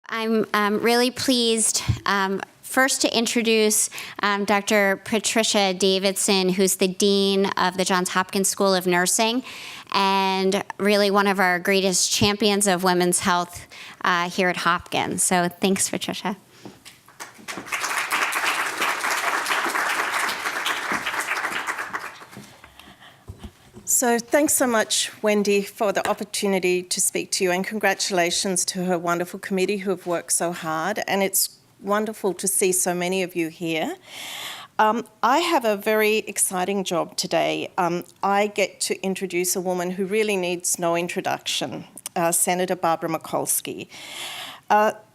I'm really pleased first to introduce Dr. Patricia Davidson, who's the Dean of the Johns Hopkins School of Nursing and really one of our greatest champions of women's health here at Hopkins. So thanks, Patricia. So thanks so much, Wendy, for the opportunity to speak to you, and congratulations to her wonderful committee who have worked so hard, and it's wonderful to see so many of you here. I have a very exciting job today. I get to introduce a woman who really needs no introduction, Senator Barbara Mikulski.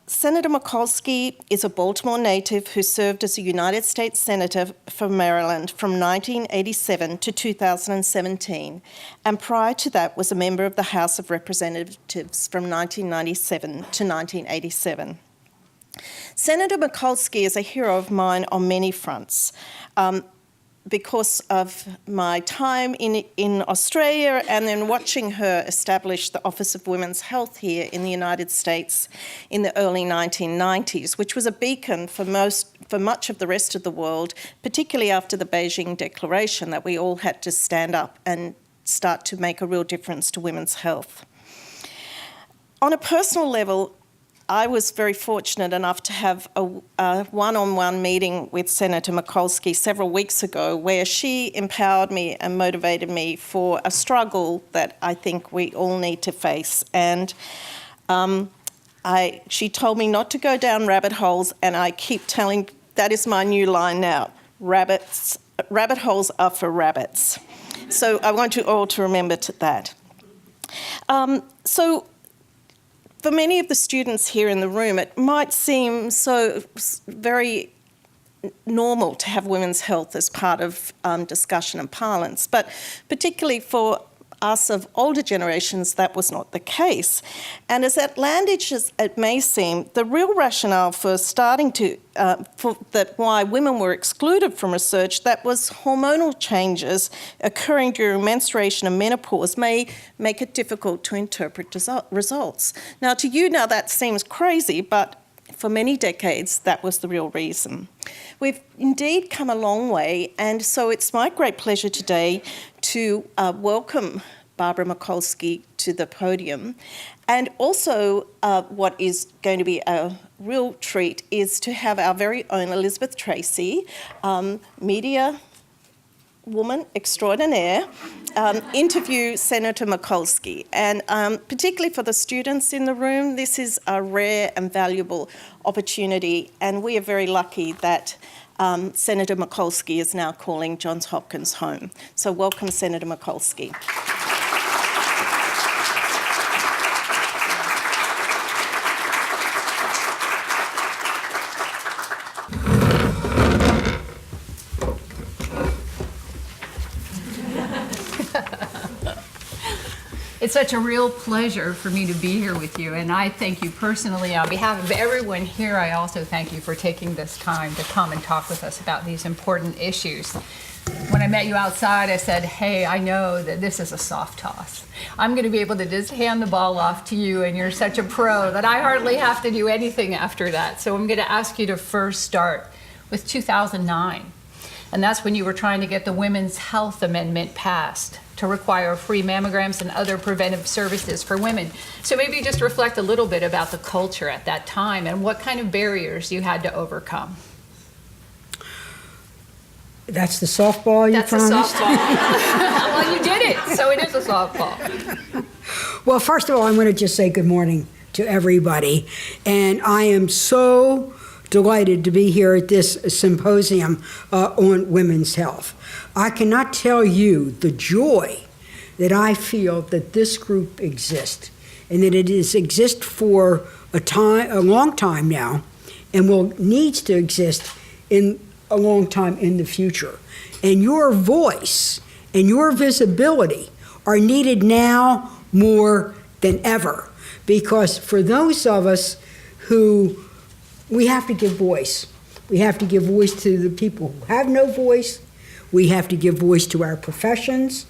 Senator Mikulski is a Baltimore native who served as a United States Senator for Maryland from 1987 to 2017, and prior to that was a member of the House of Representatives from 1997 to 1987. Senator Mikulski is a hero of mine on many fronts. Because of my time in Australia and then watching her establish the Office of Women's Health here in the United States in the early 1990s, which was a beacon for much of the rest of the world, particularly after the Beijing Declaration, that we all had to stand up and start to make a real difference to women's health. On a personal level, I was very fortunate enough to have a one-on-one meeting with Senator Mikulski several weeks ago where she empowered me and motivated me for a struggle that I think we all need to face. And she told me not to go down rabbit holes, and I keep telling, that is my new line now, rabbit holes are for rabbits. So I want you all to remember that. For many of the students here in the room, it might seem so very normal to have women's health as part of discussion and parlance, but particularly for us of older generations, that was not the case. And as outlandish as it may seem, the real rationale for starting to, why women were excluded from research, that was hormonal changes occurring during menstruation and menopause may make it difficult to interpret results. Now, to you now that seems crazy, but for many decades, that was the real reason. We've indeed come a long way, and so it's my great pleasure today to welcome Barbara Mikulski to the podium. And also what is going to be a real treat is to have our very own Elizabeth Tracy, media woman extraordinaire, interview Senator Mikulski. And particularly for the students in the room, this is a rare and valuable opportunity, and we are very lucky that Senator Mikulski is now calling Johns Hopkins home. So welcome, Senator Mikulski. It's such a real pleasure for me to be here with you, and I thank you personally. On behalf of everyone here, I also thank you for taking this time to come and talk with us about these important issues. When I met you outside, I said, hey, I know that this is a soft toss. I'm going to be able to just hand the ball off to you, and you're such a pro that I hardly have to do anything after that. So I'm going to ask you to first start with 2009. And that's when you were trying to get the Women's Health Amendment passed to require free mammograms and other preventive services for women. So maybe just reflect a little bit about the culture at that time and what kind of barriers you had to overcome. That's the softball you promised? That's a softball. Well, you did it, so it is a softball. Well, first of all, I'm going to just say good morning to everybody. And I am so delighted to be here at this symposium on women's health. I cannot tell you the joy that I feel that this group exists, and that it exists for a long time now, and needs to exist in a long time in the future. And your voice and your visibility are needed now more than ever, because for those of us who we have to give voice. We have to give voice to the people who have no voice. We have to give voice to our professions,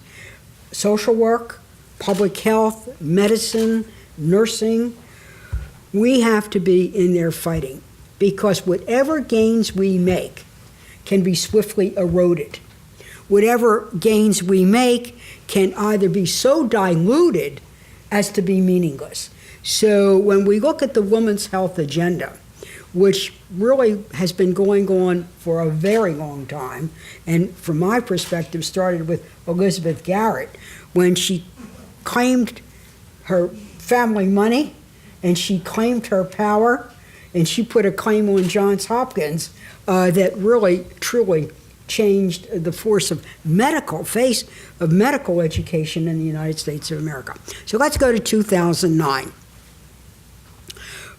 social work, public health, medicine, nursing, We have to be in there fighting, because whatever gains we make can be swiftly eroded. Whatever gains we make can either be so diluted as to be meaningless. So when we look at the women's health agenda, which really has been going on for a very long time, and from my perspective started with Elizabeth Garrett, when she claimed her family money and she claimed her power, and she put a claim on Johns Hopkins that really, truly changed the face of medical education in the United States of America. So let's go to 2009.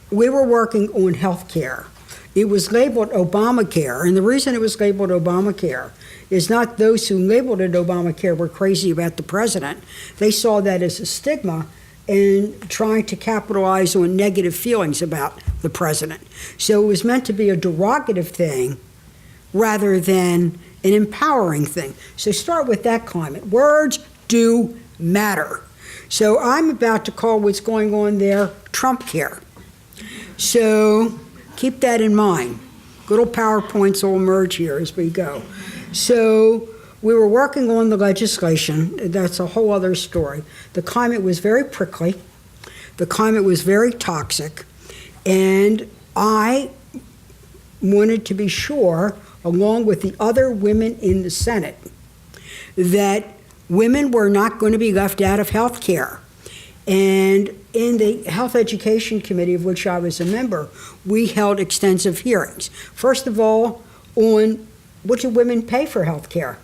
We were working on health care. It was labeled Obamacare, and the reason it was labeled Obamacare is not those who labeled it Obamacare were crazy about the president. They saw that as a stigma and trying to capitalize on negative feelings about the president. So it was meant to be a derogative thing rather than an empowering thing. So start with that climate. Words do matter. So I'm about to call what's going on there Trump care. So keep that in mind. Little PowerPoints will emerge here as we go. So we were working on the legislation. That's a whole other story. The climate was very prickly. The climate was very toxic. And I wanted to be sure, along with the other women in the Senate, that women were not going to be left out of health care. And in the Health Education Committee, of which I was a member, we held extensive hearings. First of all, on what do women pay for health care?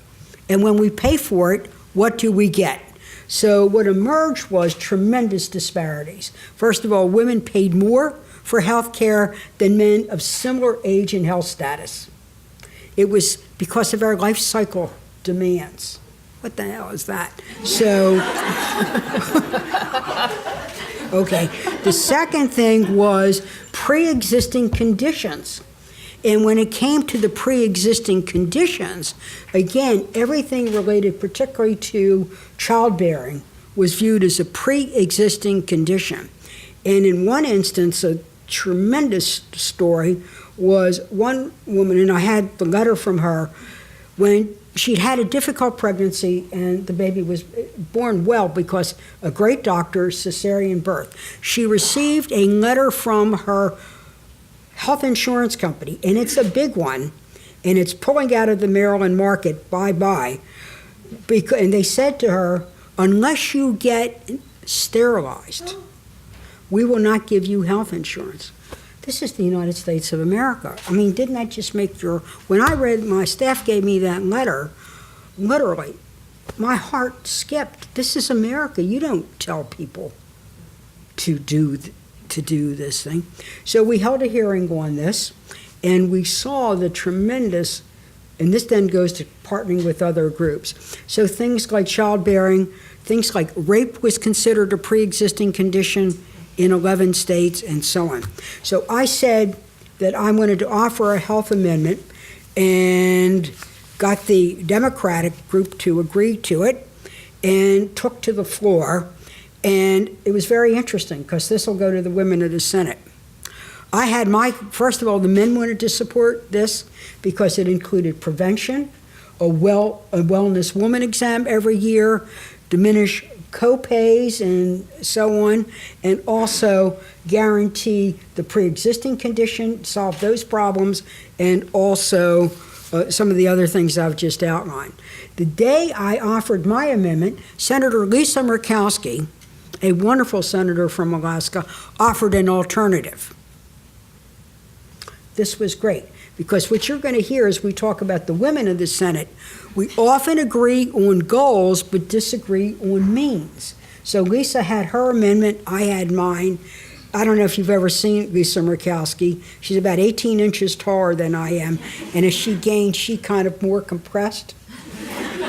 And when we pay for it, what do we get? So what emerged was tremendous disparities. First of all, women paid more for health care than men of similar age and health status. It was because of our life cycle demands. What the hell is that? So, okay. The second thing was pre-existing conditions. And when it came to the pre-existing conditions, again, everything related particularly to childbearing was viewed as a pre-existing condition. And in one instance, a tremendous story was one woman, and I had the letter from her, when she'd had a difficult pregnancy and the baby was born well because a great doctor, cesarean birth. She received a letter from her health insurance company, and it's a big one, and it's pulling out of the Maryland market, bye-bye. And they said to her, unless you get sterilized, we will not give you health insurance. This is the United States of America. I mean, didn't that just make your... When I read, my staff gave me that letter, literally, my heart skipped. This is America. You don't tell people to do this thing. So we held a hearing on this, and we saw the tremendous, and this then goes to partnering with other groups. So things like childbearing, things like rape was considered a pre-existing condition in 11 states, and so on. So I said that I wanted to offer a health amendment and got the Democratic group to agree to it and took to the floor. And it was very interesting because this will go to the women of the Senate. I had first of all, the men wanted to support this because it included prevention, a wellness woman exam every year, diminish co-pays and so on, and also guarantee the pre-existing condition, solve those problems, and also some of the other things I've just outlined. The day I offered my amendment, Senator Lisa Mikulski, a wonderful senator from Alaska, offered an alternative. This was great, because what you're going to hear as we talk about the women of the Senate, we often agree on goals but disagree on means. So Lisa had her amendment, I had mine. I don't know if you've ever seen Lisa Mikulski. She's about 18 inches taller than I am, and as she gained, she kind of more compressed.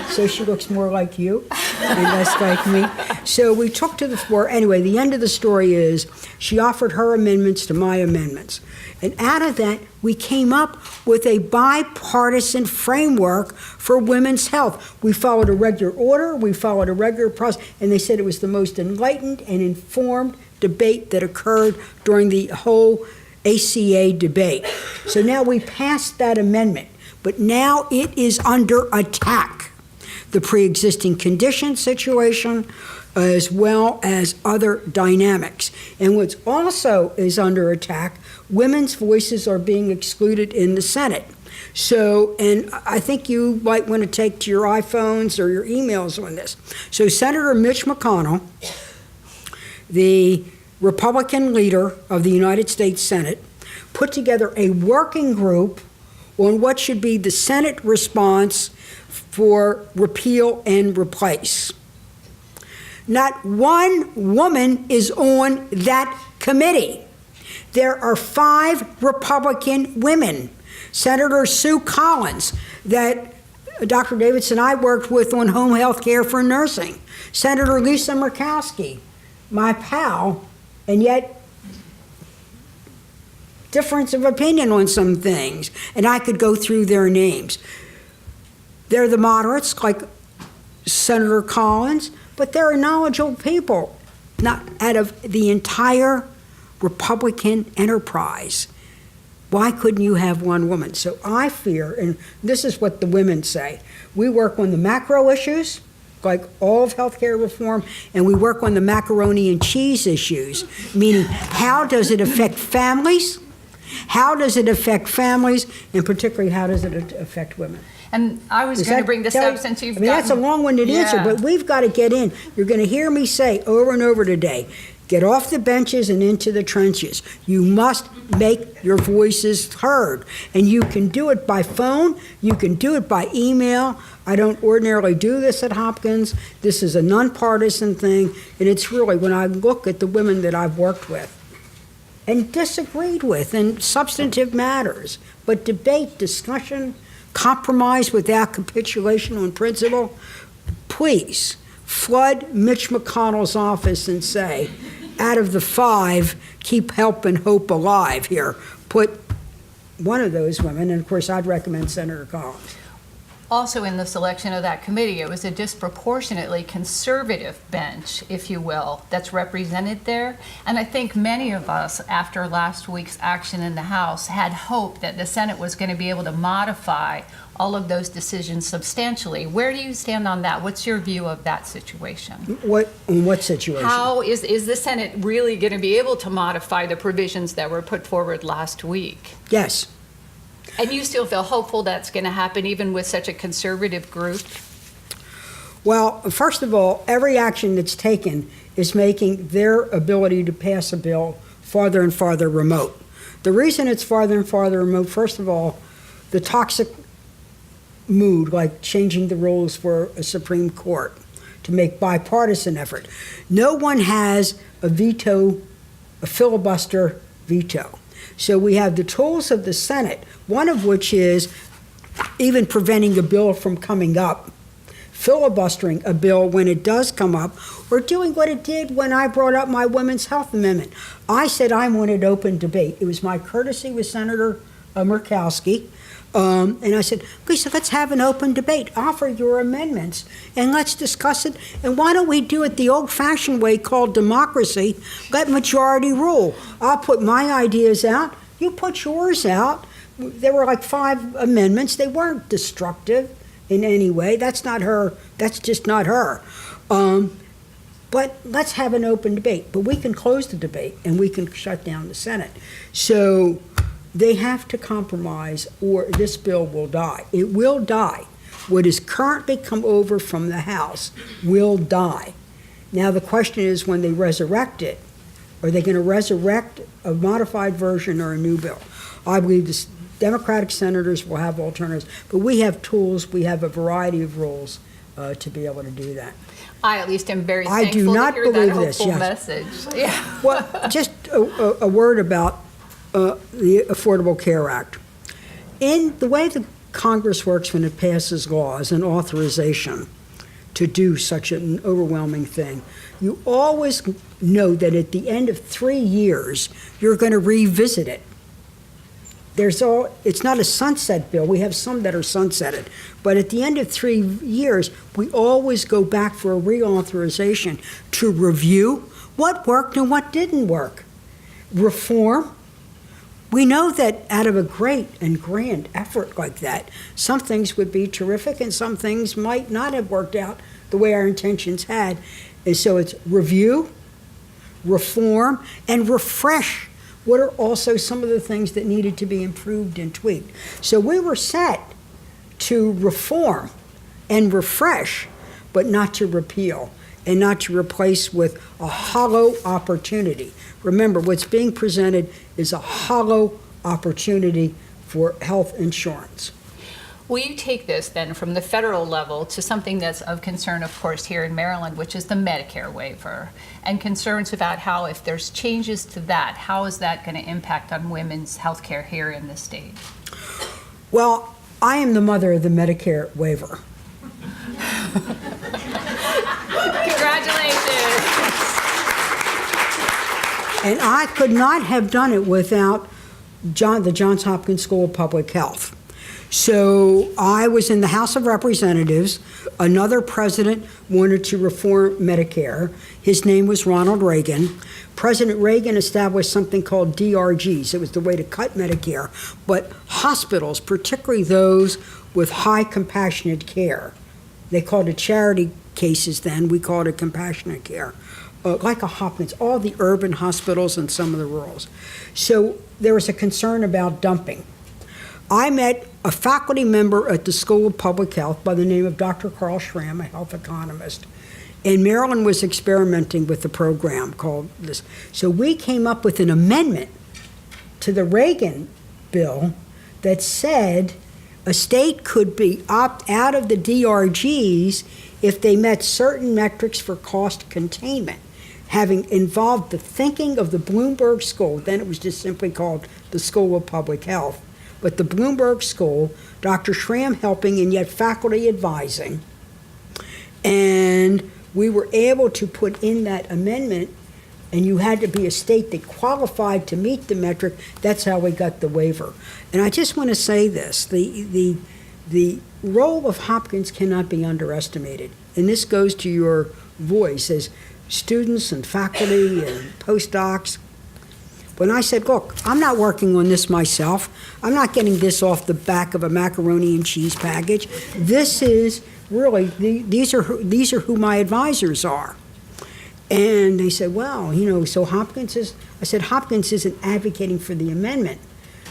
So she looks more like you and less like me. So we took to the floor. Anyway, the end of the story is she offered her amendments to my amendments. And out of that, we came up with a bipartisan framework for women's health. We followed a regular order, we followed a regular process, and they said it was the most enlightened and informed debate that occurred during the whole ACA debate. So now we passed that amendment, but now it is under attack. The pre-existing condition situation, as well as other dynamics. And what's also is under attack, women's voices are being excluded in the Senate. So, and I think you might want to take to your iPhones or your emails on this. So Senator Mitch McConnell, the Republican leader of the United States Senate, put together a working group on what should be the Senate response for repeal and replace. Not one woman is on that committee. There are 5 Republican women. Senator Sue Collins, that Dr. Davidson and I worked with on home health care for nursing. Senator Lisa Murkowski, my pal, and yet difference of opinion on some things. And I could go through their names. They're the moderates, like Senator Collins, but there are knowledgeable people, not out of the entire Republican enterprise. Why couldn't you have one woman? So I fear, and this is what the women say, we work on the macro issues, like all of healthcare reform, and we work on the macaroni and cheese issues, meaning how does it affect families? How does it affect families, and particularly how does it affect women? And I was going to bring this up since you've that's a long-winded answer, but we've got to get in. You're going to hear me say over and over today, get off the benches and into the trenches. You must make your voices heard. And you can do it by phone. You can do it by email. I don't ordinarily do this at Hopkins. This is a nonpartisan thing. And it's really, when I look at the women that I've worked with and disagreed with in substantive matters, but debate, discussion, compromise without capitulation on principle, please flood Mitch McConnell's office and say, out of the 5, keep help and hope alive here. Put one of those women, and of course I'd recommend Senator Collins. Also in the selection of that committee, it was a disproportionately conservative bench, if you will, that's represented there. And I think many of us, after last week's action in the House, had hoped that the Senate was going to be able to modify all of those decisions substantially. Where do you stand on that? What's your view of that situation? What situation? How is the Senate really going to be able to modify the provisions that were put forward last week? Yes. And you still feel hopeful that's going to happen even with such a conservative group? Well, first of all, every action that's taken is making their ability to pass a bill farther and farther remote. The reason it's farther and farther remote, first of all, the toxic mood, like changing the rules for a Supreme Court to make bipartisan effort. No one has a veto, a filibuster veto. So we have the tools of the Senate, one of which is even preventing a bill from coming up, filibustering a bill when it does come up, or doing what it did when I brought up my women's health amendment. I said I wanted open debate. It was my courtesy with Senator Mikulski. And I said, Lisa, let's have an open debate. Offer your amendments, and let's discuss it. And why don't we do it the old-fashioned way called democracy? Let majority rule. I'll put my ideas out. You put yours out. There were like 5 amendments. They weren't destructive in any way. That's not her. That's just not her. But let's have an open debate. But we can close the debate, and we can shut down the Senate. So they have to compromise, or this bill will die. It will die. What has currently come over from the House will die. Now the question is, when they resurrect it, are they going to resurrect a modified version or a new bill? I believe the Democratic senators will have alternatives, but we have tools, we have a variety of rules to be able to do that. I at least am very I thankful do not to hear believe that this, hopeful yes. message. Yeah. Well, just a word about the Affordable Care Act. In the way the Congress works when it passes laws and authorization to do such an overwhelming thing, you always know that at the end of 3 years, you're going to revisit it. It's not a sunset bill. We have some that are sunsetted. But at the end of 3 years, we always go back for a reauthorization to review what worked and what didn't work. Reform. We know that out of a great and grand effort like that, some things would be terrific and some things might not have worked out the way our intentions had. And so it's review, reform, and refresh. What are also some of the things that needed to be improved and tweaked? So we were set to reform and refresh, but not to repeal and not to replace with a hollow opportunity. Remember, what's being presented is a hollow opportunity for health insurance. Will you take this then from the federal level to something that's of concern, of course, here in Maryland, which is the Medicare waiver, and concerns about how if there's changes to that, how is that going to impact on women's health care here in the state? Well, I am the mother of the Medicare waiver. Congratulations. And I could not have done it without the Johns Hopkins School of Public Health. So I was in the House of Representatives. Another president wanted to reform Medicare. His name was Ronald Reagan. President Reagan established something called DRGs. It was the way to cut Medicare. But hospitals, particularly those with high compassionate care, they called it charity cases then, we called it compassionate care, like a Hopkins, all the urban hospitals and some of the rurals. So there was a concern about dumping. I met a faculty member at the School of Public Health by the name of Dr. Carl Schramm, a health economist, and Maryland was experimenting with the program called this. So we came up with an amendment to the Reagan bill that said a state could be opt out of the DRGs if they met certain metrics for cost containment, having involved the thinking of the Bloomberg School. Then it was just simply called the School of Public Health. But the Bloomberg School, Dr. Schramm helping and yet faculty advising, and we were able to put in that amendment, and you had to be a state that qualified to meet the metric. That's how we got the waiver. And I just want to say this, the role of Hopkins cannot be underestimated. And this goes to your voice as students and faculty and postdocs. When I said, look, I'm not working on this myself. I'm not getting this off the back of a macaroni and cheese package. This is really, these are who my advisors are. And they said, well, so Hopkins is, I said, Hopkins isn't advocating for the amendment.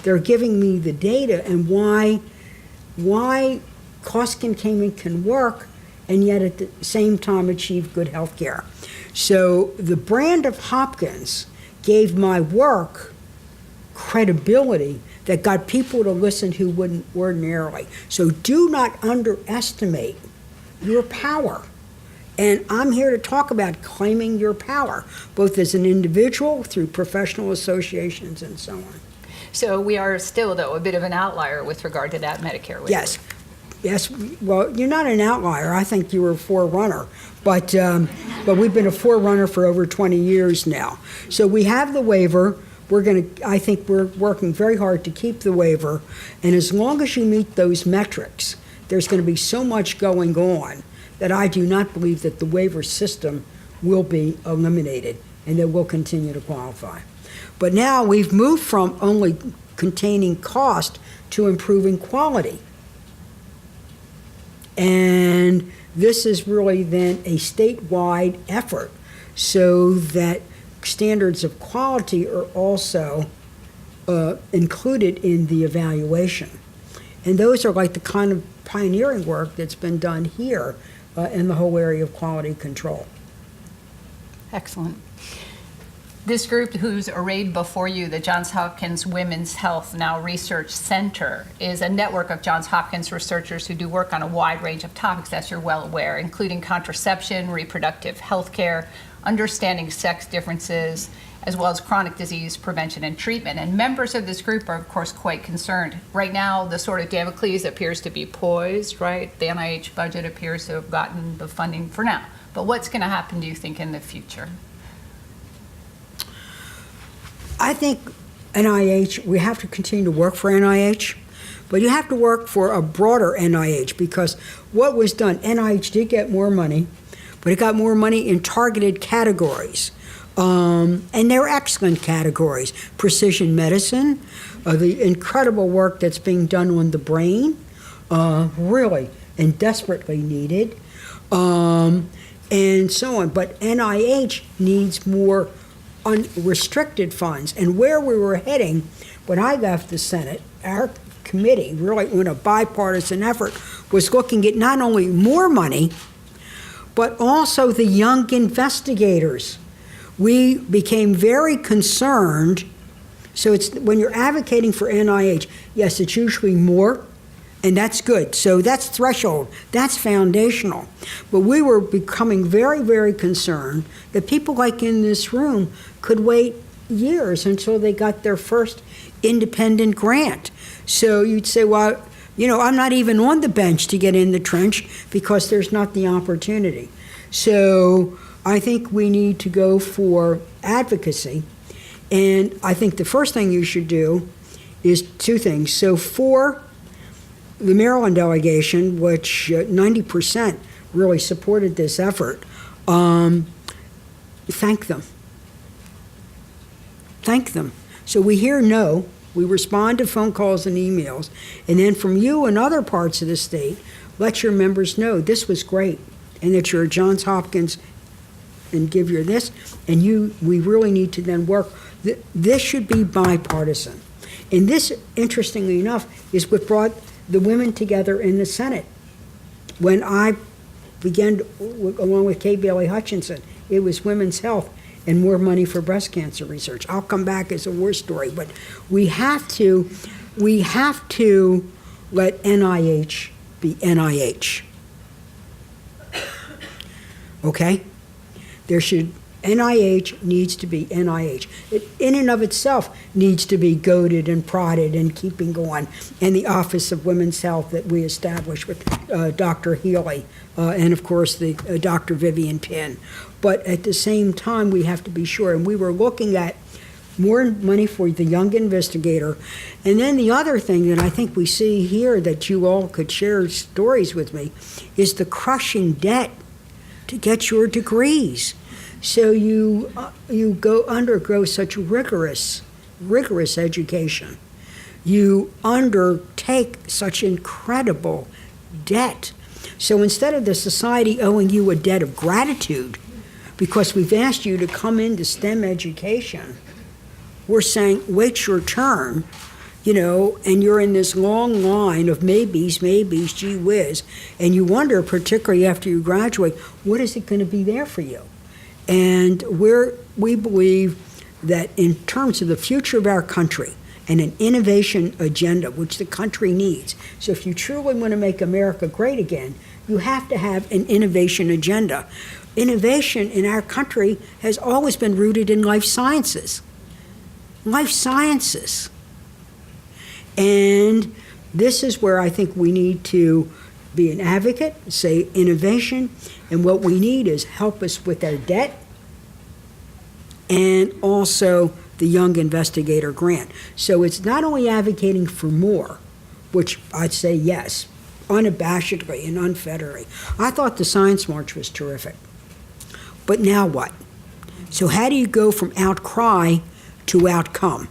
They're giving me the data and why cost containment can work and yet at the same time achieve good health care. So the brand of Hopkins gave my work credibility that got people to listen who wouldn't ordinarily. So do not underestimate your power. And I'm here to talk about claiming your power, both as an individual, through professional associations, and so on. So we are still, though, a bit of an outlier with regard to that Medicare waiver. Yes. Well, you're not an outlier. I think you were a forerunner. But we've been a forerunner for over 20 years now. So we have the waiver. I think we're working very hard to keep the waiver. And as long as you meet those metrics, there's going to be so much going on that I do not believe that the waiver system will be eliminated and that we'll continue to qualify. But now we've moved from only containing cost to improving quality. And this is really then a statewide effort so that standards of quality are also included in the evaluation. And those are like the kind of pioneering work that's been done here in the whole area of quality control. Excellent. This group who's arrayed before you, the Johns Hopkins Women's Health Now Research Center, is a network of Johns Hopkins researchers who do work on a wide range of topics, as you're well aware, including contraception, reproductive health care, understanding sex differences, as well as chronic disease prevention and treatment. And members of this group are, of course, quite concerned. Right now, the sort of Damocles appears to be poised, right? The NIH budget appears to have gotten the funding for now. But what's going to happen, do you think, in the future? I think NIH, we have to continue to work for NIH, but you have to work for a broader NIH because what was done, NIH did get more money, but it got more money in targeted categories. And they're excellent categories. Precision medicine, the incredible work that's being done on the brain, really and desperately needed, and so on. But NIH needs more unrestricted funds. And where we were heading when I left the Senate, our committee, really on a bipartisan effort, was looking at not only more money, but also the young investigators. We became very concerned. So it's when you're advocating for NIH, yes, it's usually more, and that's good. So that's threshold, that's foundational. But we were becoming very, very concerned that people like in this room could wait years until they got their first independent grant. So you'd say, well, I'm not even on the bench to get in the trench because there's not the opportunity. So I think we need to go for advocacy. And I think the first thing you should do is two things. So for the Maryland delegation, which 90% really supported this effort, thank them. Thank them. So we hear no, we respond to phone calls and emails, and then from you and other parts of the state, let your members know this was great, and that you're at Johns Hopkins and give your this, and we really need to then work. This should be bipartisan. And this, interestingly enough, is what brought the women together in the Senate. When I began, along with Kay Bailey Hutchinson, it was women's health and more money for breast cancer research. I'll come back as a war story, but we have to let NIH be NIH. Okay? NIH needs to be NIH. It, in and of itself, needs to be goaded and prodded and keeping going. And the Office of Women's Health that we established with Dr. Healy and, of course, the Dr. Vivian Pinn. But at the same time, we have to be sure. And we were looking at more money for the young investigator. And then the other thing that I think we see here that you all could share stories with me is the crushing debt to get your degrees. So you undergo such rigorous education. You undertake such incredible debt. So instead of the society owing you a debt of gratitude because we've asked you to come into STEM education, we're saying, wait your turn, and you're in this long line of maybes, gee whiz, and you wonder, particularly after you graduate, what is it going to be there for you? And we believe that in terms of the future of our country and an innovation agenda, which the country needs, so if you truly want to make America great again, you have to have an innovation agenda. Innovation in our country has always been rooted in life sciences. Life sciences. And this is where I think we need to be an advocate, say innovation, and what we need is help us with our debt and also the Young Investigator Grant. So it's not only advocating for more, which I'd say yes, unabashedly and unfetteredly. I thought the Science March was terrific. But now what? So how do you go from outcry to outcome?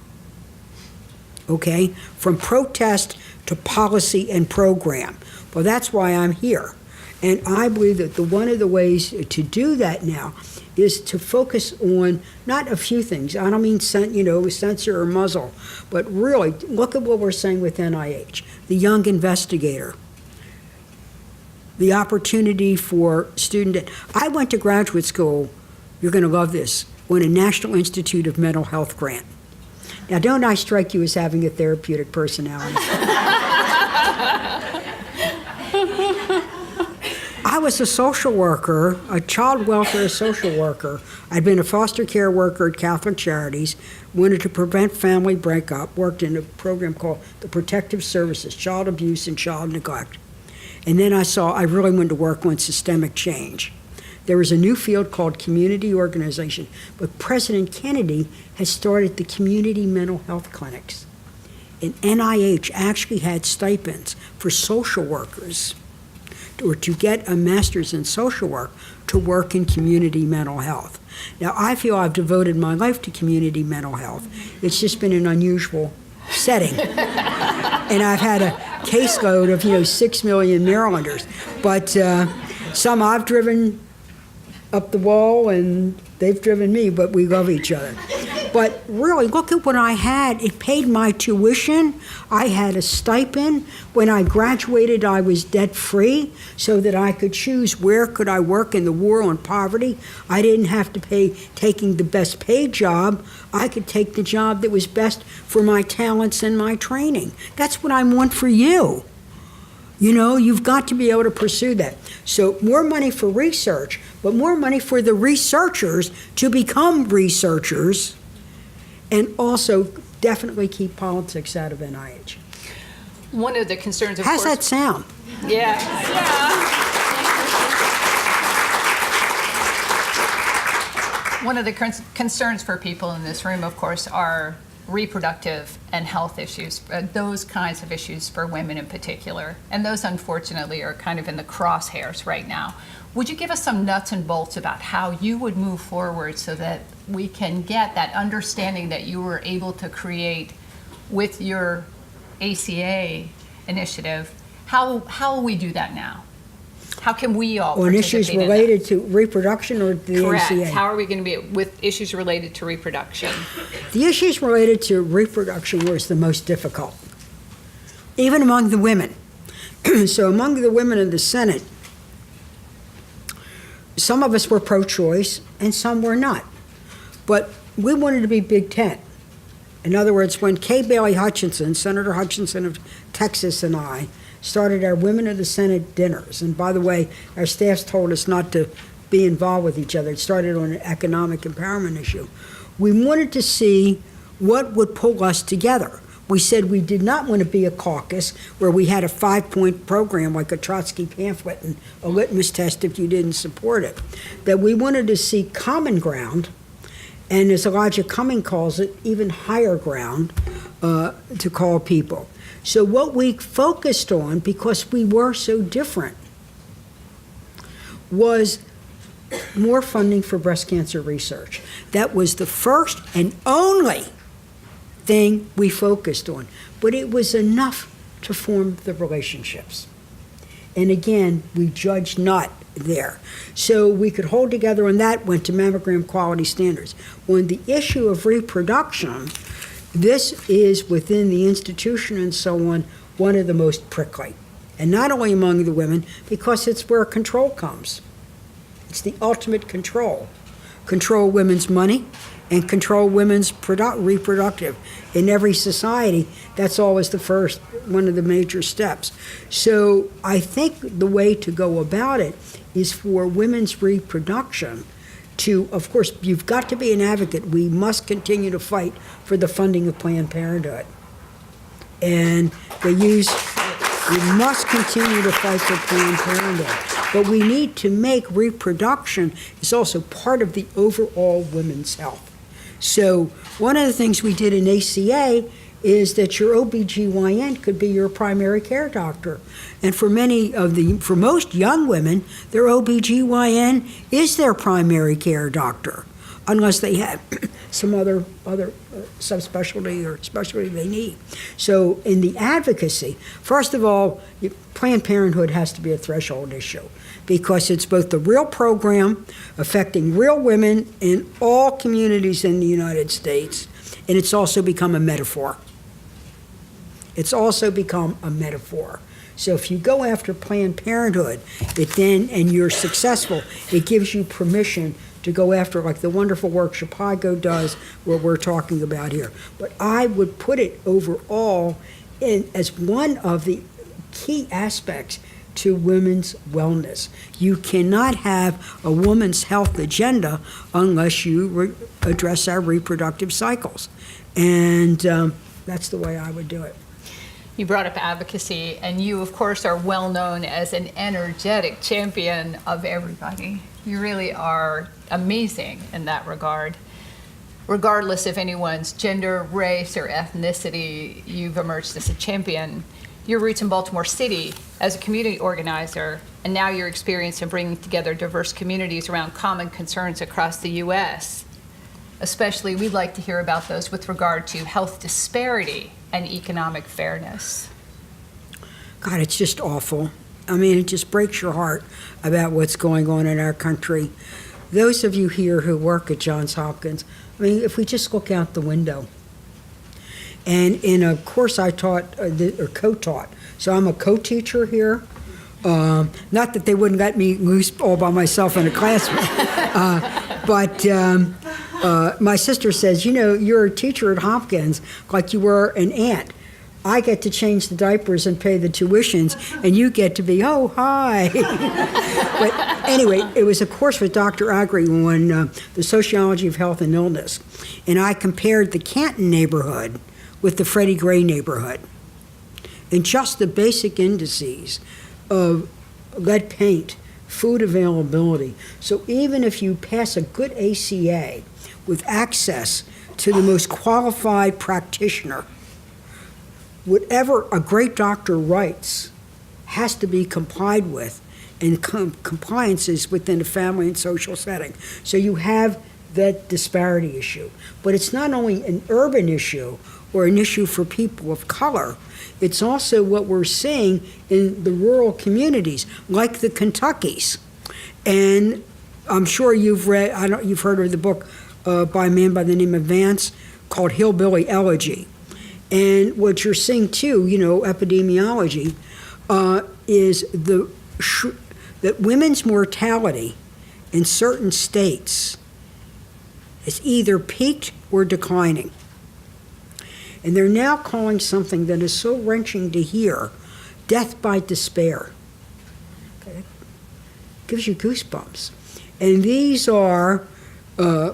Okay? From protest to policy and program. Well, that's why I'm here. And I believe that one of the ways to do that now is to focus on not a few things. I don't mean censor or muzzle, but really look at what we're saying with NIH, the young investigator, the opportunity for student. I went to graduate school, you're going to love this, on a National Institute of Mental Health grant. Now, don't I strike you as having a therapeutic personality? I was a social worker, a child welfare social worker. I'd been a foster care worker at Catholic Charities, wanted to prevent family breakup, worked in a program called the Protective Services, Child Abuse and Child Neglect. And then I really wanted to work on systemic change. There was a new field called community organization, but President Kennedy has started the community mental health clinics. And NIH actually had stipends for social workers or to get a master's in social work to work in community mental health. Now, I feel I've devoted my life to community mental health. It's just been an unusual setting. And I've had a caseload of, 6 million Marylanders. But some I've driven up the wall and they've driven me, but we love each other. But really, look at what I had. It paid my tuition. I had a stipend. When I graduated, I was debt-free so that I could choose where could I work in the war on poverty. I didn't have to pay taking the best paid job. I could take the job that was best for my talents and my training. That's what I want for you. You've got to be able to pursue that. So more money for research, but more money for the researchers to become researchers, and also definitely keep politics out of NIH. One of the concerns, of How's course... that sound? Yeah. One of the concerns for people in this room, of course, are reproductive and health issues, those kinds of issues for women in particular. And those, unfortunately, are kind of in the crosshairs right now. Would you give us some nuts and bolts about how you would move forward so that we can get that understanding that you were able to create with your ACA initiative? How will we do that now? How can we all On participate issues in that? related to reproduction or the Correct. ACA? How are we going to be with issues related to reproduction? The issues related to reproduction was the most difficult, even among the women. So among the women in the Senate, some of us were pro-choice and some were not. But we wanted to be Big Tent. In other words, when Kay Bailey Hutchinson, Senator Hutchinson of Texas, and I started our Women of the Senate dinners, and by the way, our staffs told us not to be involved with each other. It started on an economic empowerment issue. We wanted to see what would pull us together. We said we did not want to be a caucus where we had a 5-point program like a Trotsky pamphlet and a litmus test if you didn't support it. That we wanted to see common ground, and as Elijah Cumming calls it, even higher ground to call people. So what we focused on, because we were so different, was more funding for breast cancer research. That was the first and only thing we focused on. But it was enough to form the relationships. And again, we judged not there. So we could hold together on that, went to mammogram quality standards. On the issue of reproduction, this is within the institution and so on, one of the most prickly. And not only among the women, because it's where control comes. It's the ultimate control. Control women's money and control women's reproductive. In every society, that's always the first, one of the major steps. So I think the way to go about it is for women's reproduction to, of course, you've got to be an advocate. We must continue to fight for the funding of Planned Parenthood. And we must continue to fight for Planned Parenthood. But we need to make reproduction is also part of the overall women's health. So one of the things we did in ACA is that your OBGYN could be your primary care doctor. And for most young women, their OBGYN is their primary care doctor, unless they have some other subspecialty or specialty they need. So in the advocacy, first of all, Planned Parenthood has to be a threshold issue because it's both the real program affecting real women in all communities in the United States, and it's also become a metaphor. It's also become a metaphor. So if you go after Planned Parenthood, and you're successful, it gives you permission to go after, like the wonderful work Chicago does, what we're talking about here. But I would put it overall as one of the key aspects to women's wellness. You cannot have a woman's health agenda unless you address our reproductive cycles. And that's the way I would do it. You brought up advocacy, and you, of course, are well known as an energetic champion of everybody. You really are amazing in that regard. Regardless of anyone's gender, race, or ethnicity, you've emerged as a champion. your roots in Baltimore City as a community organizer, and now your experience in bringing together diverse communities around common concerns across the U.S. Especially, we'd like to hear about those with regard to health disparity and economic fairness. God, it's just awful. I mean, it just breaks your heart about what's going on in our country. Those of you here who work at Johns Hopkins, I mean, if we just look out the window. And in a course I taught, or co-taught, so I'm a co-teacher here. Not that they wouldn't let me loose all by myself in a classroom. But my sister says, you know, you're a teacher at Hopkins like you were an aunt. I get to change the diapers and pay the tuitions, and you get to be, oh, hi. But anyway, it was a course with Dr. Agri on the sociology of health and illness. And I compared the Canton neighborhood with the Freddie Gray neighborhood. And just the basic indices of lead paint, food availability. So even if you pass a good ACA with access to the most qualified practitioner, whatever a great doctor writes has to be complied with, and compliance is within a family and social setting. So you have that disparity issue. But it's not only an urban issue or an issue for people of color, it's also what we're seeing in the rural communities, like the Kentuckys. And I'm sure you've read, you've heard of the book by a man by the name of Vance called Hillbilly Elegy. And what you're seeing too, you know, epidemiology, is that women's mortality in certain states is either peaked or declining. And they're now calling something that is so wrenching to hear, death by despair. Okay. Gives you goosebumps. And these are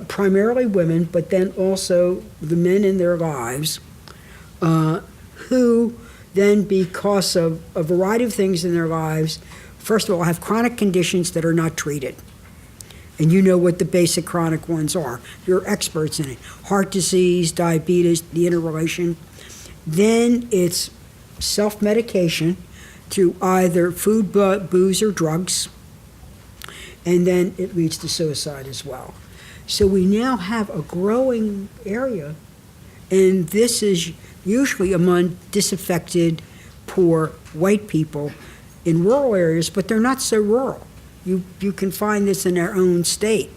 primarily women, but then also the men in their lives, who then, because of a variety of things in their lives, first of all, have chronic conditions that are not treated. And you know what the basic chronic ones are. You're experts in it. Heart disease, diabetes, the interrelation. Then it's self-medication through either food, booze, or drugs. And then it leads to suicide as well. So we now have a growing area, and this is usually among disaffected, poor white people in rural areas, but they're not so rural. You can find this in our own state.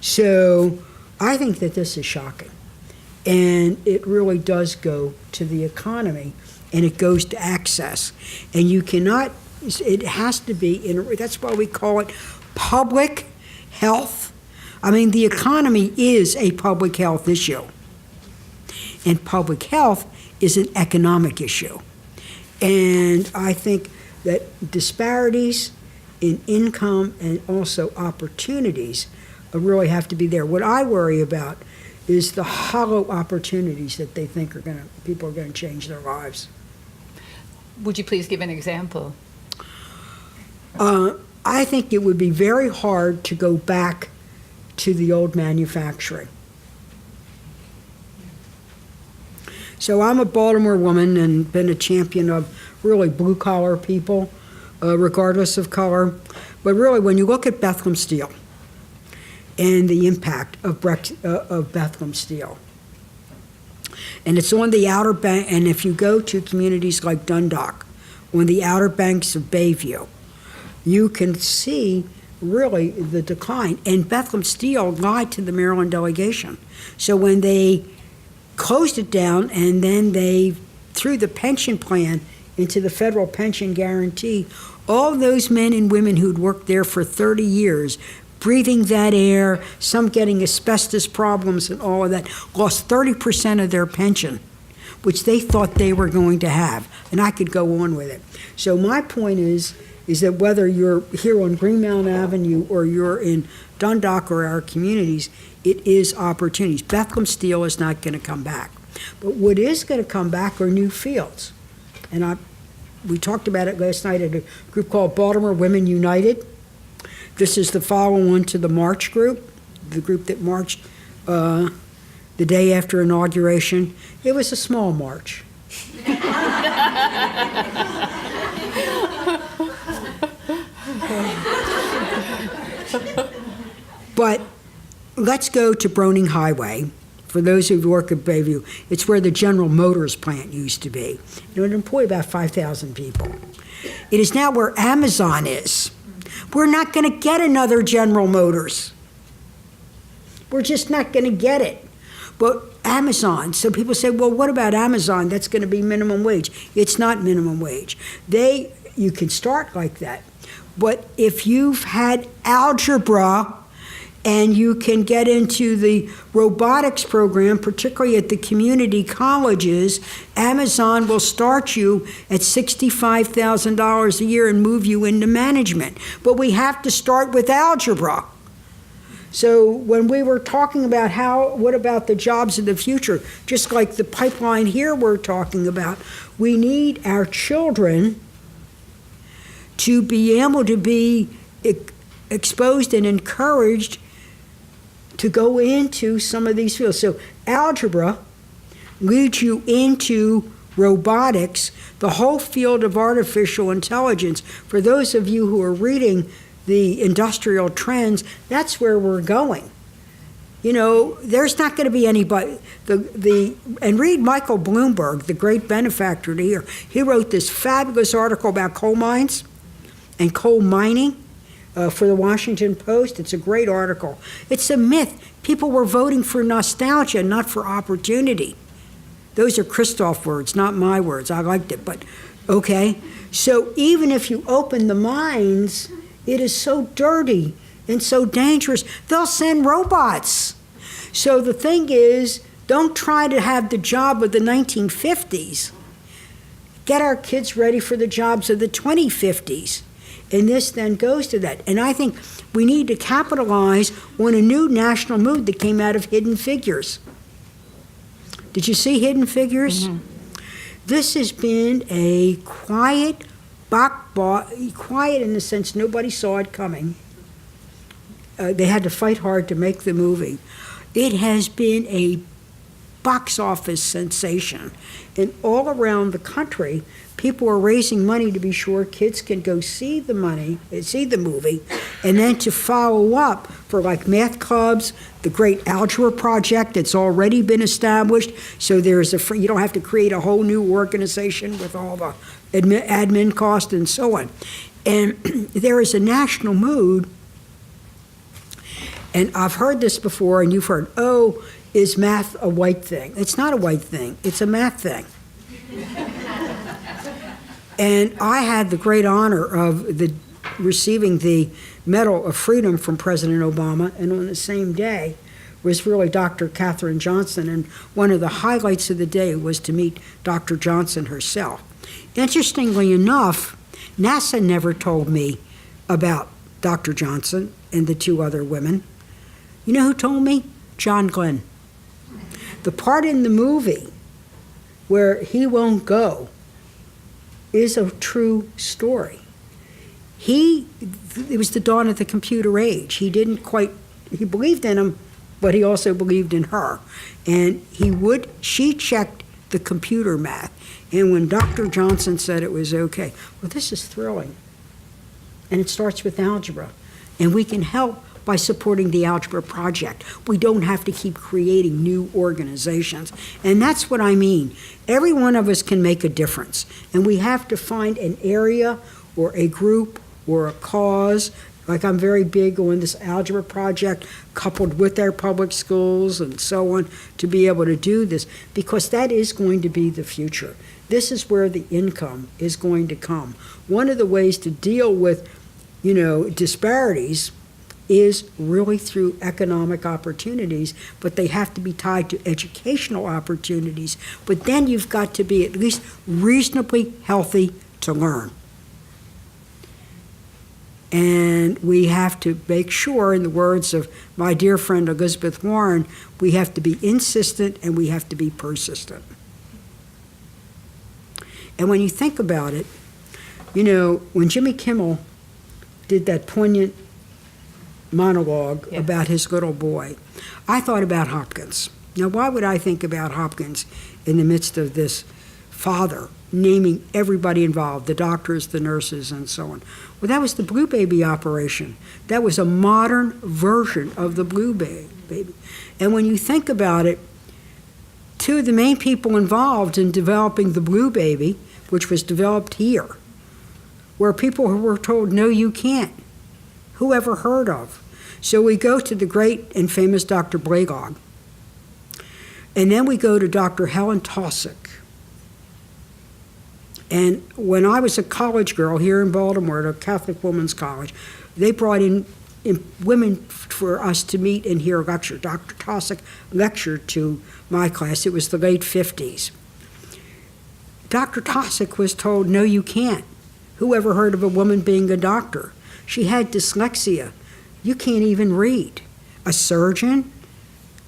So I think that this is shocking. And it really does go to the economy, and it goes to access. And you cannot, it has to be, that's why we call it public health. I mean, the economy is a public health issue. And public health is an economic issue. And I think that disparities in income and also opportunities really have to be there. What I worry about is the hollow opportunities that they think people are going to change their lives. Would you please give an example? I think it would be very hard to go back to the old manufacturing. So I'm a Baltimore woman and been a champion of really blue-collar people, regardless of color. But really, when you look at Bethlem Steel and the impact of Bethlem Steel, and it's on the outer bank, and if you go to communities like Dundalk, on the outer banks of Bayview, you can see really the decline. And Bethlem Steel lied to the Maryland delegation. So when they closed it down, and then they threw the pension plan into the federal pension guarantee, all those men and women who'd worked there for 30 years, breathing that air, some getting asbestos problems and all of that, lost 30% of their pension, which they thought they were going to have. And I could go on with it. So my point is that whether you're here on Greenmount Avenue or you're in Dundalk or our communities, it is opportunities. Bethlem Steel is not going to come back. But what is going to come back are new fields. And we talked about it last night at a group called Baltimore Women United. This is the follow-on to the March group, the group that marched the day after inauguration. It was a small march. But let's go to Broning Highway. For those who work at Bayview, it's where the General Motors plant used to be. It would employ about 5,000 people. It is now where Amazon is. We're not going to get another General Motors. We're just not going to get it. But Amazon, so people say, well, what about Amazon? That's going to be minimum wage. It's not minimum wage. You can start like that. But if you've had algebra and you can get into the robotics program, particularly at the community colleges, Amazon will start you at $65,000 a year and move you into management. But we have to start with algebra. So when we were talking about what about the jobs of the future, just like the pipeline here we're talking about, we need our children to be able to be exposed and encouraged to go into some of these fields. So algebra leads you into robotics, the whole field of artificial intelligence. For those of you who are reading the industrial trends, that's where we're going. There's not going to be anybody. And read Michael Bloomberg, the great benefactor to here. He wrote this fabulous article about coal mines and coal mining for the Washington Post. It's a great article. It's a myth. People were voting for nostalgia, not for opportunity. Those are Christoph words, not my words. I liked it, but okay. So even if you open the mines, it is so dirty and so dangerous. They'll send robots. So the thing is, don't try to have the job of the 1950s. Get our kids ready for the jobs of the 2050s. And this then goes to that. And I think we need to capitalize on a new national mood that came out of Hidden Figures. Did you see Hidden Figures? Mm-hmm. This has been a quiet in the sense nobody saw it coming. They had to fight hard to make the movie. It has been a box office sensation. And all around the country, people are raising money to be sure kids can go see the movie, and then to follow up for like math clubs, the great algebra project that's already been established. So there's you don't have to create a whole new organization with all the admin cost and so on. And there is a national mood, and I've heard this before, and you've heard, is math a white thing? It's not a white thing, it's a math thing. And I had the great honor of receiving the Medal of Freedom from President Obama, and on the same day was really Dr. Katherine Johnson, and one of the highlights of the day was to meet Dr. Johnson herself. Interestingly enough, NASA never told me about Dr. Johnson and the two other women. You know who told me? John Glenn. The part in the movie where he won't go is a true story. It was the dawn of the computer age. He believed in him, but he also believed in her. And she checked the computer math. And when Dr. Johnson said it was okay, well, this is thrilling. And it starts with algebra. And we can help by supporting the Algebra Project. We don't have to keep creating new organizations. And that's what I mean. Every one of us can make a difference. And we have to find an area or a group or a cause. Like I'm very big on this Algebra Project, coupled with our public schools and so on, to be able to do this, because that is going to be the future. This is where the income is going to come. One of the ways to deal with, disparities is really through economic opportunities, but they have to be tied to educational opportunities. But then you've got to be at least reasonably healthy to learn. And we have to make sure, in the words of my dear friend Elizabeth Warren, we have to be insistent and we have to be persistent. And when you think about it, when Jimmy Kimmel did that poignant monologue about his little boy, I thought about Hopkins. Now, why would I think about Hopkins in the midst of this father, naming everybody involved, the doctors, the nurses, and so on. Well, that was the Blue Baby operation. That was a modern version of the Blue Baby. And when you think about it, two of the main people involved in developing the Blue Baby, which was developed here, were people who were told, no, you can't. Who ever heard of? So we go to the great and famous Dr. Blaylock, and then we go to Dr. Helen Taussig. And when I was a college girl here in Baltimore at a Catholic Women's College, they brought in women for us to meet and hear a lecture. Dr. Taussig lectured to my class. It was the late 50s. Dr. Taussig was told, no, you can't. Who ever heard of a woman being a doctor? She had dyslexia. You can't even read. A surgeon?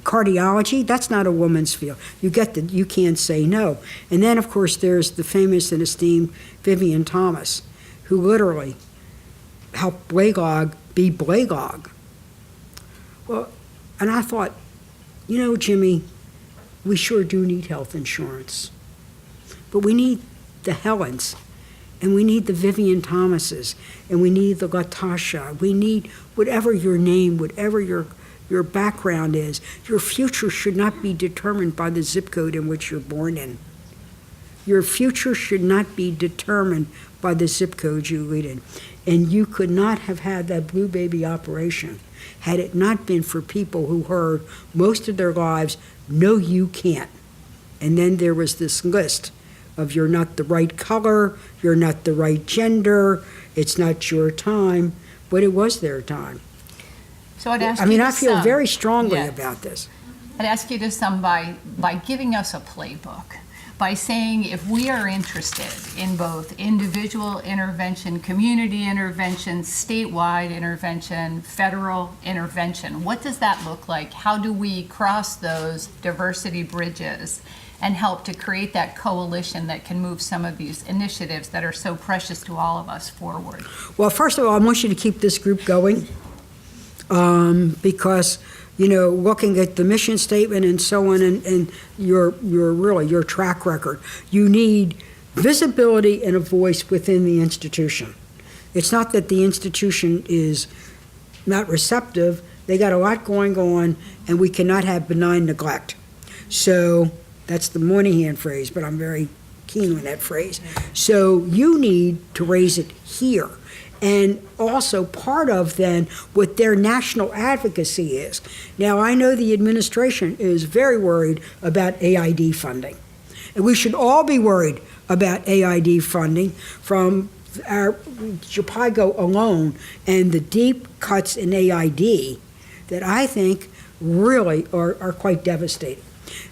Cardiology? That's not a woman's field. You can't say no. And then, of course, there's the famous and esteemed Vivian Thomas, who literally helped Blaylock be Blaylock. Well, and I thought, you know, Jimmy, we sure do need health insurance. But we need the Helens, and we need the Vivian Thomases, and we need the Latasha. We need whatever your name, whatever your background is. Your future should not be determined by the zip code in which you're born in. Your future should not be determined by the zip code you lead in. And you could not have had that Blue Baby operation had it not been for people who heard most of their lives, no, you can't. And then there was this list of you're not the right color, you're not the right gender, it's not your time, but it was their time. So I'd ask I mean, you to I feel sum. very strongly Yeah. about this. I'd ask you to sum by giving us a playbook, by saying if we are interested in both individual intervention, community intervention, statewide intervention, federal intervention, what does that look like? How do we cross those diversity bridges and help to create that coalition that can move some of these initiatives that are so precious to all of us forward? Well, first of all, I want you to keep this group going because, you know, looking at the mission statement and so on and your track record, you need visibility and a voice within the institution. It's not that the institution is not receptive. They got a lot going on, and we cannot have benign neglect. So that's the Moynihan phrase, but I'm very keen on that phrase. So you need to raise it here. And also part of then what their national advocacy is. Now, I know the administration is very worried about AID funding. And we should all be worried about AID funding from our JPIGO alone and the deep cuts in AID that I think really are quite devastating.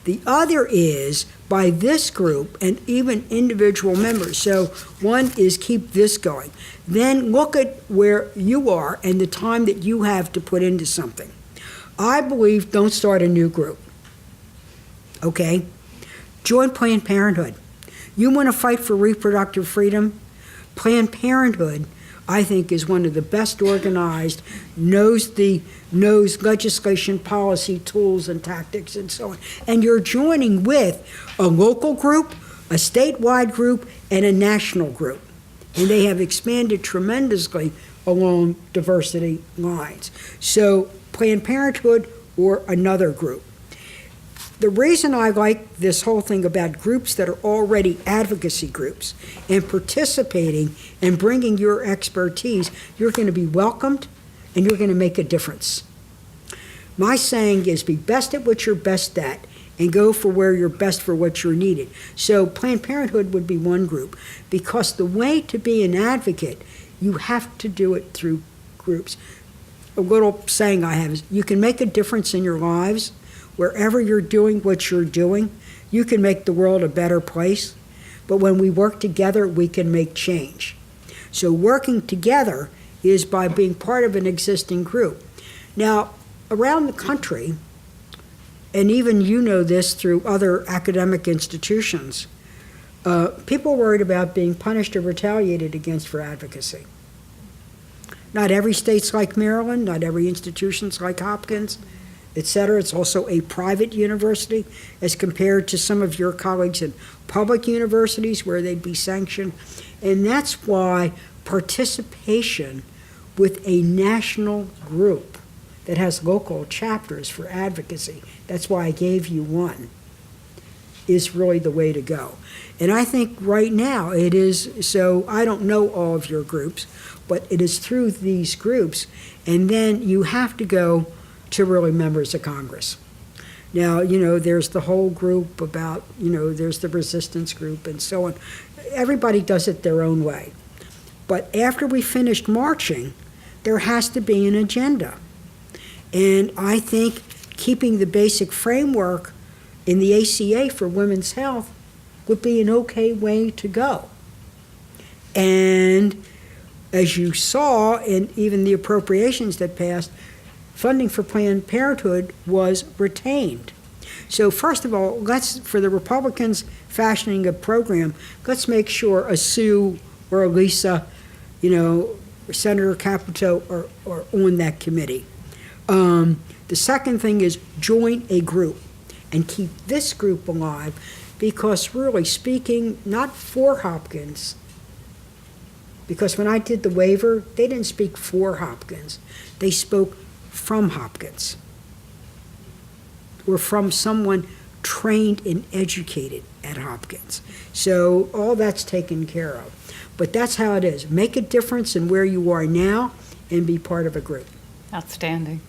The other is by this group and even individual members. So one is keep this going. Then look at where you are and the time that you have to put into something. I believe don't start a new group. Okay? Join Planned Parenthood. You want to fight for reproductive freedom? Planned Parenthood, I think, is one of the best organized, knows legislation, policy, tools, and tactics, and so on. And you're joining with a local group, a statewide group, and a national group. And they have expanded tremendously along diversity lines. So Planned Parenthood or another group. The reason I like this whole thing about groups that are already advocacy groups and participating and bringing your expertise, you're going to be welcomed and you're going to make a difference. My saying is be best at what you're best at and go for where you're best for what you're needed. So Planned Parenthood would be one group, because the way to be an advocate, you have to do it through groups. A little saying I have is you can make a difference in your lives wherever you're doing what you're doing. You can make the world a better place, but when we work together, we can make change. So working together is by being part of an existing group. Now, around the country, and even you know this through other academic institutions, people are worried about being punished or retaliated against for advocacy. Not every state's like Maryland, not every institution's like Hopkins, etc. It's also a private university as compared to some of your colleagues in public universities where they'd be sanctioned. And that's why participation with a national group that has local chapters for advocacy, that's why I gave you one, is really the way to go. And I think right now it is, so I don't know all of your groups, but it is through these groups, and then you have to go to really members of Congress. Now, there's the whole group about, there's the resistance group and so on. Everybody does it their own way. But after we finished marching, there has to be an agenda. And I think keeping the basic framework in the ACA for women's health would be an okay way to go. And as you saw in even the appropriations that passed, funding for Planned Parenthood was retained. So first of all, for the Republicans fashioning a program, let's make sure a Sue or a Lisa, Senator Capito are on that committee. The second thing is join a group and keep this group alive, because really speaking, not for Hopkins, because when I did the waiver, they didn't speak for Hopkins. They spoke from Hopkins, or from someone trained and educated at Hopkins. So all that's taken care of. But that's how it is. Make a difference in where you are now and be part of a group. Outstanding.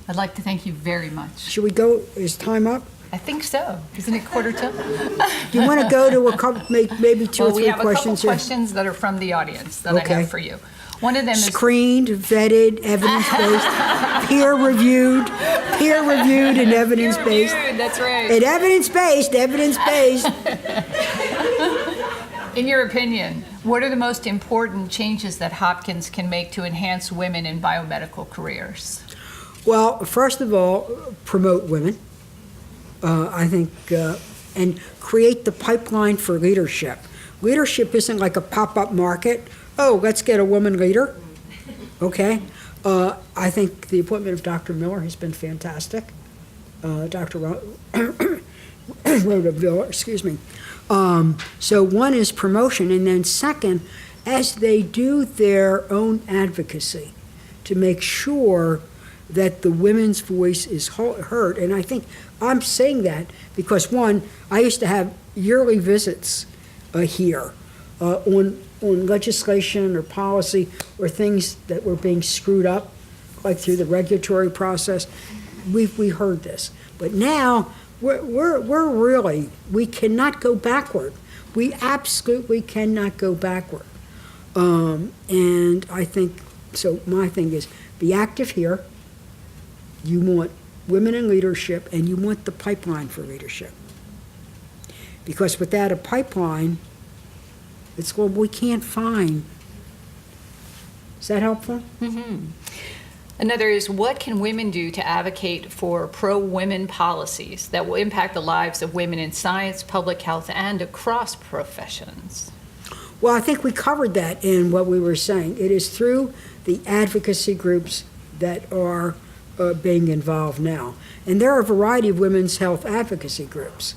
I'd like to thank you very much. Should we go? Is time up? I think so. Isn't it quarter till? Do you want to go to a couple, maybe two or three We have a couple questions here? questions that are from the audience that I Okay. have for you. One of them is Screened, vetted, evidence-based, peer-reviewed, and evidence-based. peer-reviewed, that's right. And evidence-based. In your opinion, what are the most important changes that Hopkins can make to enhance women in biomedical careers? Well, first of all, promote women, I think, and create the pipeline for leadership. Leadership isn't like a pop-up market. Oh, let's get a woman leader. Okay. I think the appointment of Dr. Miller has been fantastic. Dr. Rhoda Miller, excuse me. So one is promotion, and then second, as they do their own advocacy to make sure that the women's voice is heard. And I think I'm saying that because, one, I used to have yearly visits here on legislation or policy or things that were being screwed up, like through the regulatory process. We heard this. But now we're really, we cannot go backward. We absolutely cannot go backward. And I think, so my thing is, be active here. You want women in leadership, and you want the pipeline for leadership. Because without a pipeline, it's what we can't find. Is that helpful? Mm-hmm. Another is, what can women do to advocate for pro-women policies that will impact the lives of women in science, public health, and across professions? Well, I think we covered that in what we were saying. It is through the advocacy groups that are being involved now. And there are a variety of women's health advocacy groups.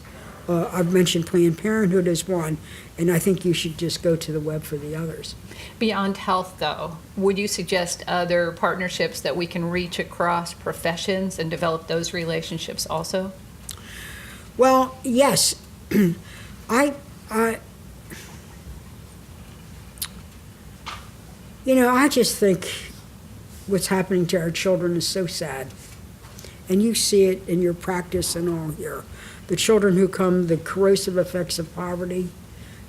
I've mentioned Planned Parenthood as one, and I think you should just go to the web for the others. Beyond health, though, would you suggest other partnerships that we can reach across professions and develop those relationships also? Well, yes. I just think what's happening to our children is so sad. And you see it in your practice and all here. The children who come, the corrosive effects of poverty,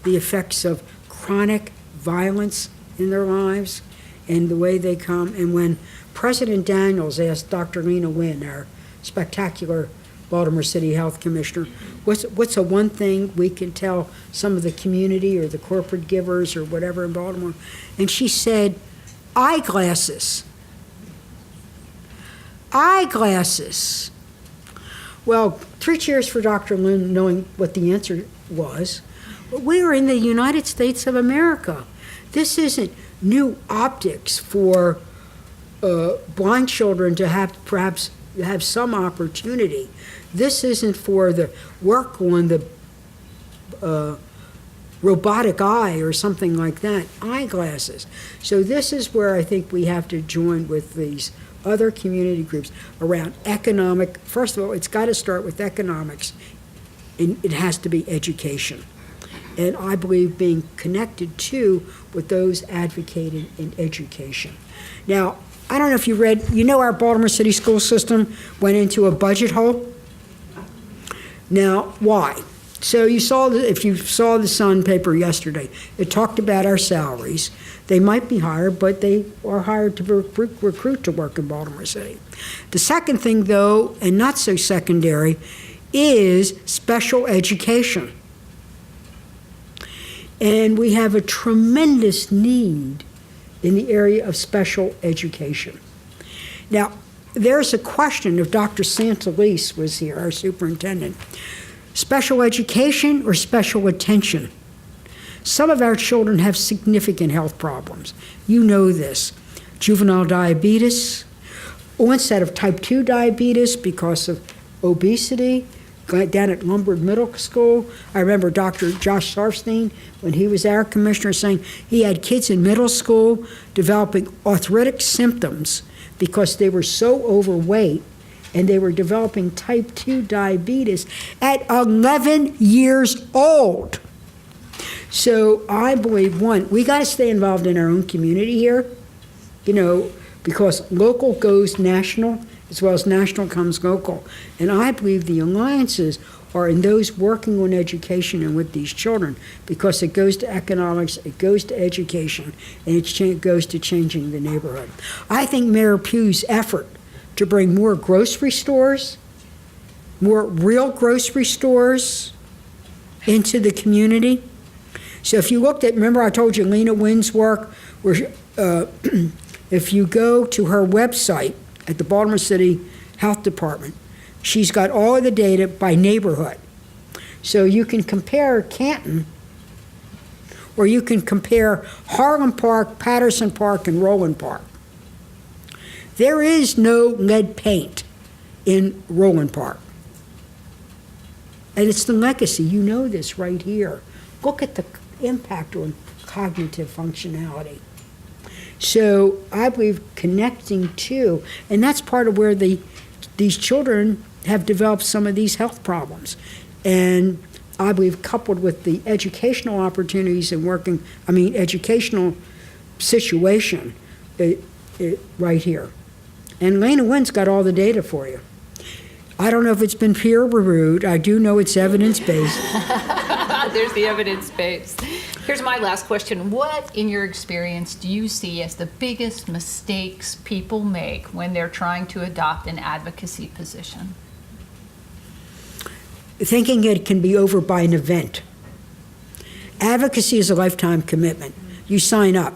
the effects of chronic violence in their lives, and the way they come. And when President Daniels asked Dr. Lena Wynn, our spectacular Baltimore City Health Commissioner, what's the one thing we can tell some of the community or the corporate givers or whatever in Baltimore? And she said, eyeglasses. Eyeglasses. Well, 3 cheers for Dr. Lynn knowing what the answer was. But we are in the United States of America. This isn't new optics for blind children to have perhaps have some opportunity. This isn't for the work on the robotic eye or something like that, eyeglasses. So this is where I think we have to join with these other community groups around economic. First of all, it's got to start with economics, and it has to be education. And I believe being connected to with those advocating in education. Now, I don't know if you read, our Baltimore City school system went into a budget hole. Now, why? So if you saw the Sun paper yesterday, it talked about our salaries. They might be higher, but they are hired to recruit to work in Baltimore City. The second thing, though, and not so secondary, is special education. And we have a tremendous need in the area of special education. Now, there's a question, if Dr. Santalese was here, our superintendent, special education or special attention? Some of our children have significant health problems. You know this. Juvenile diabetes, onset of type 2 diabetes because of obesity, down at Lombard Middle School. I remember Dr. Josh Sarstein, when he was our commissioner, saying he had kids in middle school developing arthritic symptoms because they were so overweight and they were developing type 2 diabetes at 11 years old. So I believe, one, we got to stay involved in our own community here, because local goes national as well as national comes local. And I believe the alliances are in those working on education and with these children, because it goes to economics, it goes to education, and it goes to changing the neighborhood. I think Mayor Pugh's effort to bring more grocery stores, more real grocery stores into the community. So if you looked at, remember I told you Lena Wynn's work, where if you go to her website at the Baltimore City Health Department, she's got all of the data by neighborhood. So you can compare Canton, or you can compare Harlem Park, Patterson Park, and Roland Park. There is no lead paint in Roland Park. And it's the legacy. You know this right here. Look at the impact on cognitive functionality. So I believe connecting to, and that's part of where these children have developed some of these health problems. And I believe coupled with the educational opportunities and educational situation right here. And Lena Wynn's got all the data for you. I don't know if it's been peer reviewed. I do know it's evidence-based. There's the evidence base. Here's my last question. What, in your experience, do you see as the biggest mistakes people make when they're trying to adopt an advocacy position? Thinking it can be over by an event. Advocacy is a lifetime commitment. You sign up.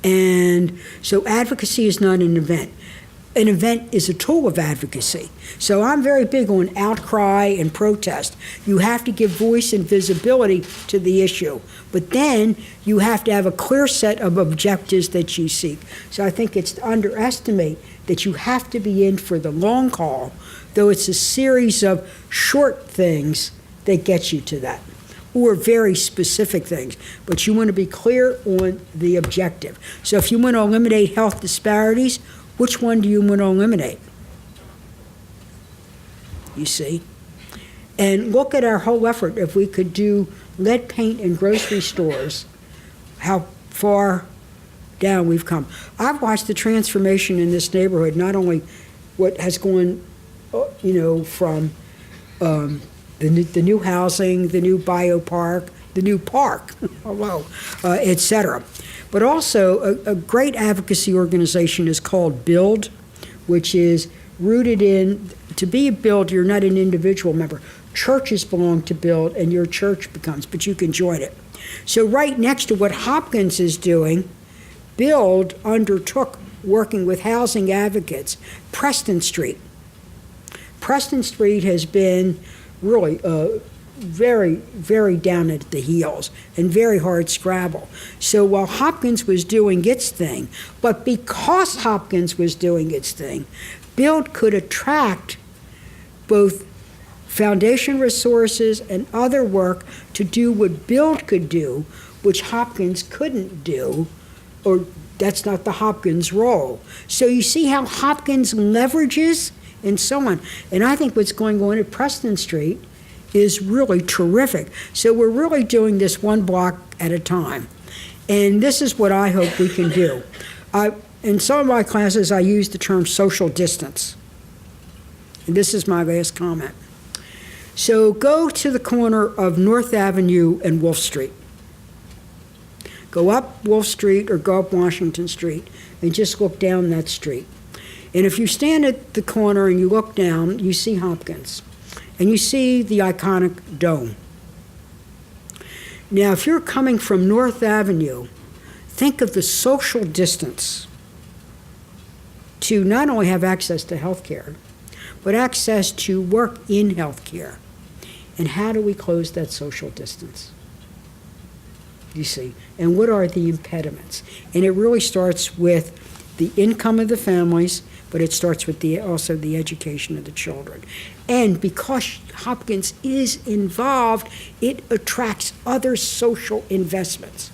And so advocacy is not an event. An event is a tool of advocacy. So I'm very big on outcry and protest. You have to give voice and visibility to the issue, but then you have to have a clear set of objectives that you seek. So I think it's to underestimate that you have to be in for the long haul, though it's a series of short things that get you to that, or very specific things, but you want to be clear on the objective. So if you want to eliminate health disparities, which one do you want to eliminate? You see? And look at our whole effort. If we could do lead paint in grocery stores, how far down we've come. I've watched the transformation in this neighborhood, not only what has gone, from the new housing, the new biopark, the new park, et cetera. But also, a great advocacy organization is called BUILD, which is rooted in, to be a BUILD, you're not an individual member. Churches belong to BUILD, and your church becomes, but you can join it. So right next to what Hopkins is doing, BUILD undertook, working with housing advocates, Preston Street. Preston Street has been really very, very down at the heels and very hard scrabble. So while Hopkins was doing its thing, but because Hopkins was doing its thing, Build could attract both foundation resources and other work to do what Build could do, which Hopkins couldn't do, or that's not the Hopkins role. So you see how Hopkins leverages and so on. And I think what's going on at Preston Street is really terrific. So we're really doing this one block at a time. And this is what I hope we can do. In some of my classes, I use the term social distance. And this is my last comment. So go to the corner of North Avenue and Wolf Street. Go up Wolf Street or go up Washington Street and just look down that street. And if you stand at the corner and you look down, you see Hopkins. And you see the iconic dome. Now, if you're coming from North Avenue, think of the social distance to not only have access to health care, but access to work in health care. And how do we close that social distance? You see, and what are the impediments? And it really starts with the income of the families, but it starts with also the education of the children. And because Hopkins is involved, it attracts other social investments.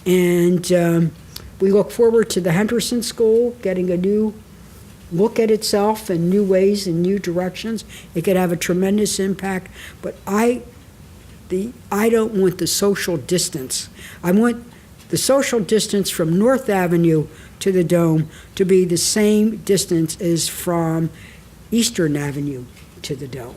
And we look forward to the Henderson School getting a new look at itself in new ways and new directions. It could have a tremendous impact, but I don't want the social distance. I want the social distance from North Avenue to the Dome to be the same distance as from Eastern Avenue to the Dome.